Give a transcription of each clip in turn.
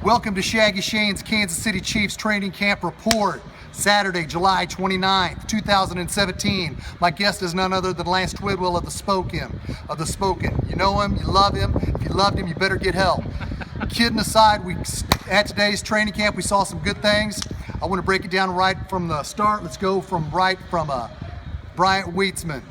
Welcome to Shaggyshane's Kansas City Chiefs Training Camp Report, Saturday, July 29th, 2017. My guest is none other than Lance Twidwell of the Spoken. You know him, you love him. If you loved him, you better get help. Kidding aside, at today's training camp, we saw some good things. I want to break it down right from the start. Let's go from Bryant Weitzman.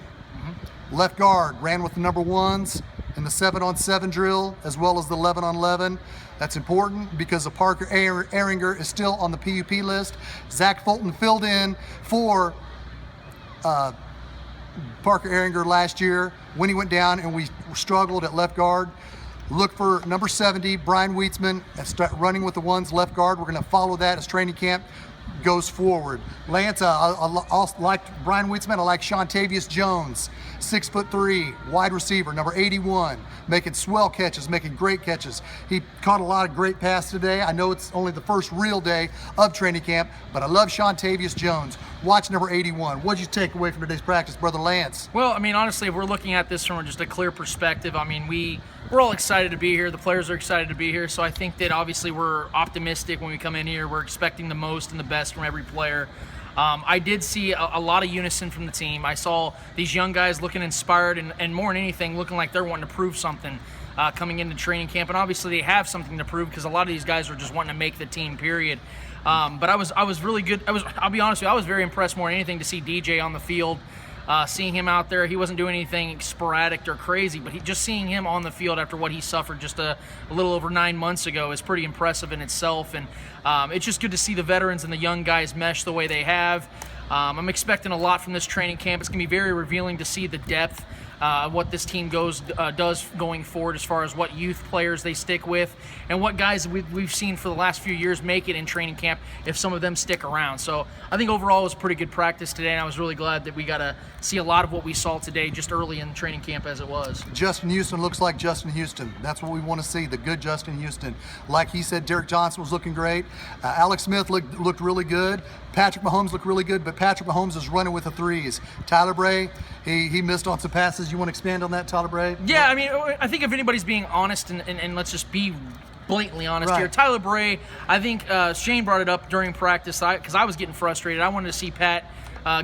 Left guard, ran with the number ones in the 7-on-7 drill, as well as the 11-on-11. That's important because Parker Ehringer is still on the PUP list. Zach Fulton filled in for Parker Ehringer last year when he went down and we struggled at left guard. Look for number 70, Bryant Weitzman, running with the ones left guard. We're going to follow that as training camp goes forward. Lance, I like Bryant Weitzman. I like Shontavius Jones, 6'3", wide receiver, number 81, making swell catches, making great catches. He caught a lot of great passes today. I know it's only the first real day of training camp, but I love Shontavius Jones. Watch number 81. What did you take away from today's practice, Brother Lance? Well, I mean, honestly, if we're looking at this from just a clear perspective, I mean, we're all excited to be here. The players are excited to be here. So I think that obviously we're optimistic when we come in here. We're expecting the most and the best from every player. I did see a lot of unison from the team. I saw these young guys looking inspired and more than anything, looking like they're wanting to prove something coming into training camp. And obviously they have something to prove because a lot of these guys are just wanting to make the team, period. But I was really good. I'll be honest with you, I was very impressed more than anything to see DJ on the field. Seeing him out there, he wasn't doing anything sporadic or crazy, but just seeing him on the field after what he suffered just a little over 9 months ago is pretty impressive in itself. And it's just good to see the veterans and the young guys mesh the way they have. I'm expecting a lot from this training camp. It's going to be very revealing to see the depth what this team does going forward as far as what youth players they stick with and what guys we've seen for the last few years make it in training camp if some of them stick around. So I think overall it was a pretty good practice today, and I was really glad that we got to see a lot of what we saw today just early in training camp as it was. Justin Houston looks like Justin Houston. That's what we want to see, the good Justin Houston. Like he said, Derek Johnson was looking great. Alex Smith looked really good. Patrick Mahomes looked really good, but Patrick Mahomes is running with the threes. Tyler Bray, he missed on some passes. You want to expand on that, Tyler Bray? Yeah, I mean, I think if anybody's being honest, and let's just be blatantly honest here, Right. Tyler Bray, I think Shane brought it up during practice because I was getting frustrated. I wanted to see Pat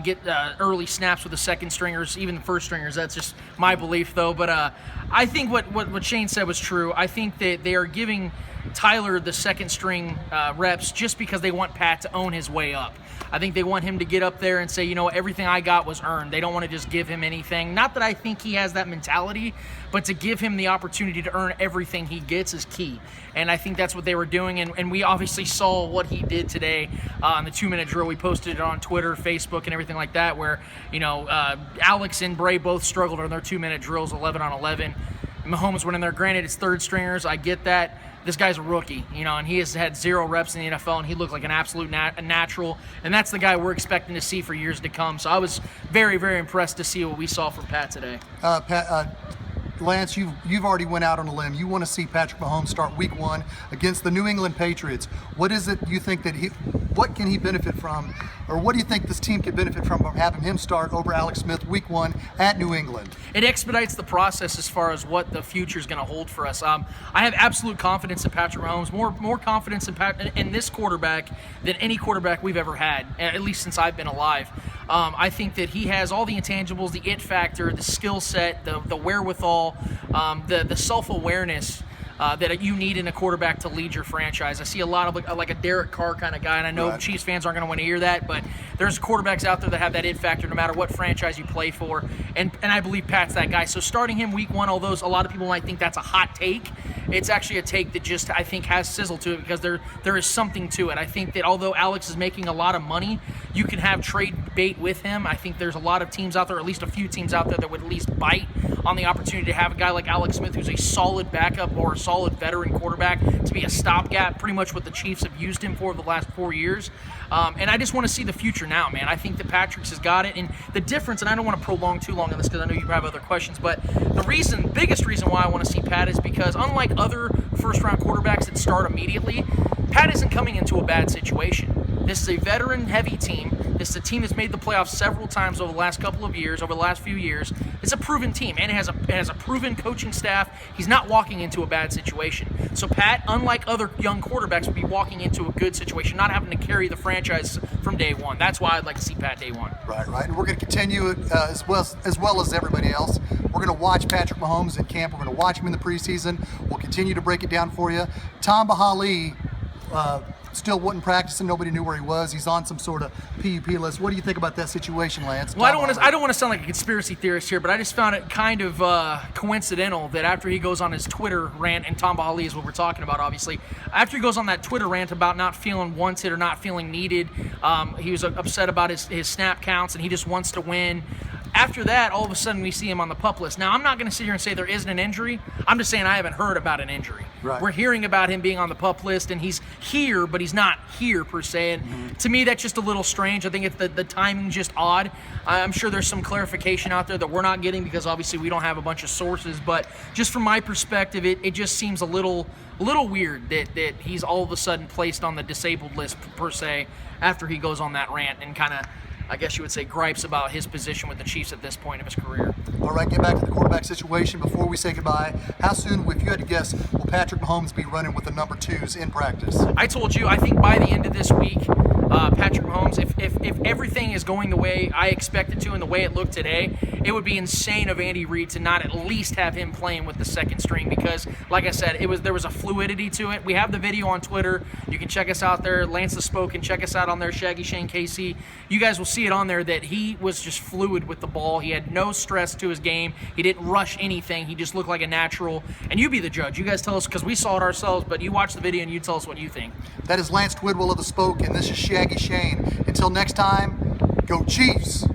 get early snaps with the second stringers, even the first stringers. That's just my belief, though. But I think what Shane said was true. I think that they are giving Tyler the second string reps just because they want Pat to own his way up. I think they want him to get up there and say, you know, everything I got was earned. They don't want to just give him anything. Not that I think he has that mentality, but to give him the opportunity to earn everything he gets is key. And I think that's what they were doing. And we obviously saw what he did today in the 2-minute drill. We posted it on Twitter, Facebook, and everything like that, where, you know, Alex and Bray both struggled on their 2-minute drills, 11-on-11. Mahomes went in there. Granted, it's third stringers. I get that. This guy's a rookie, you know, and he has had 0 reps in the NFL, and he looked like an absolute natural, and that's the guy we're expecting to see for years to come. So I was very, very impressed to see what we saw from Pat today. Lance, you've already went out on a limb. You want to see Patrick Mahomes start Week 1 against the New England Patriots. What is it you think that what can he benefit from, or what do you think this team could benefit from having him start over Alex Smith Week 1 at New England? It expedites the process as far as what the future is going to hold for us. I have absolute confidence in Patrick Mahomes, more confidence in this quarterback than any quarterback we've ever had, at least since I've been alive. I think that he has all the intangibles, the it factor, the skill set, the wherewithal, the self-awareness that you need in a quarterback to lead your franchise. I see a lot of like a Derek Carr kind of guy, and I know Right. Chiefs fans aren't going to want to hear that, but there's quarterbacks out there that have that it factor no matter what franchise you play for, and I believe Pat's that guy. So starting him Week 1, although a lot of people might think that's a hot take, it's actually a take that just I think has sizzle to it because there is something to it. I think that although Alex is making a lot of money, you can have trade bait with him. I think there's a lot of teams out there, or at least a few teams out there, that would at least bite on the opportunity to have a guy like Alex Smith, who's a solid backup or a solid veteran quarterback, to be a stopgap, pretty much what the Chiefs have used him for the last 4 years. And I just want to see the future now, man. I think that Patrick's has got it. And the difference, and I don't want to prolong too long on this because I know you have other questions, but the biggest reason why I want to see Pat is because unlike other first-round quarterbacks that start immediately, Pat isn't coming into a bad situation. This is a veteran-heavy team. This is a team that's made the playoffs several times over the last couple of years, over the last few years. It's a proven team, and it has a proven coaching staff. He's not walking into a bad situation. So Pat, unlike other young quarterbacks, would be walking into a good situation, not having to carry the franchise from day one. That's why I'd like to see Pat day one. Right. And we're going to continue as well as everybody else. We're going to watch Patrick Mahomes in camp. We're going to watch him in the preseason. We'll continue to break it down for you. Tom Bahali still wasn't practicing. Nobody knew where he was. He's on some sort of PUP list. What do you think about that situation, Lance? Well, I don't want to sound like a conspiracy theorist here, but I just found it kind of coincidental that after he goes on his Twitter rant, and Tom Bahali is what we're talking about, obviously. After he goes on that Twitter rant about not feeling wanted or not feeling needed, he was upset about his snap counts, and he just wants to win. After that, all of a sudden, we see him on the PUP list. Now, I'm not going to sit here and say there isn't an injury. I'm just saying I haven't heard about an injury. Right. We're hearing about him being on the PUP list, and he's here, but he's not here, per se. And to me, that's just a little strange. I think it's the timing's just odd. I'm sure there's some clarification out there that we're not getting because, obviously, we don't have a bunch of sources. But just from my perspective, it just seems a little weird that he's all of a sudden placed on the disabled list, per se, after he goes on that rant and kind of, I guess you would say, gripes about his position with the Chiefs at this point of his career. All right, get back to the quarterback situation before we say goodbye. How soon, if you had to guess, will Patrick Mahomes be running with the number 2s in practice? I told you, I think by the end of this week, Patrick Mahomes, if everything is going the way I expect it to and the way it looked today, it would be insane of Andy Reid to not at least have him playing with the second string because, like I said, there was a fluidity to it. We have the video on Twitter. You can check us out there. Lance has spoken. Check us out on there, Shaggyshane KC. You guys will see it on there that he was just fluid with the ball. He had no stress to his game. He didn't rush anything. He just looked like a natural. And you be the judge. You guys tell us, because we saw it ourselves, but you watch the video and you tell us what you think. That is Lance Twidwell of The Spoke, and this is Shaggy Shane. Until next time, go Chiefs!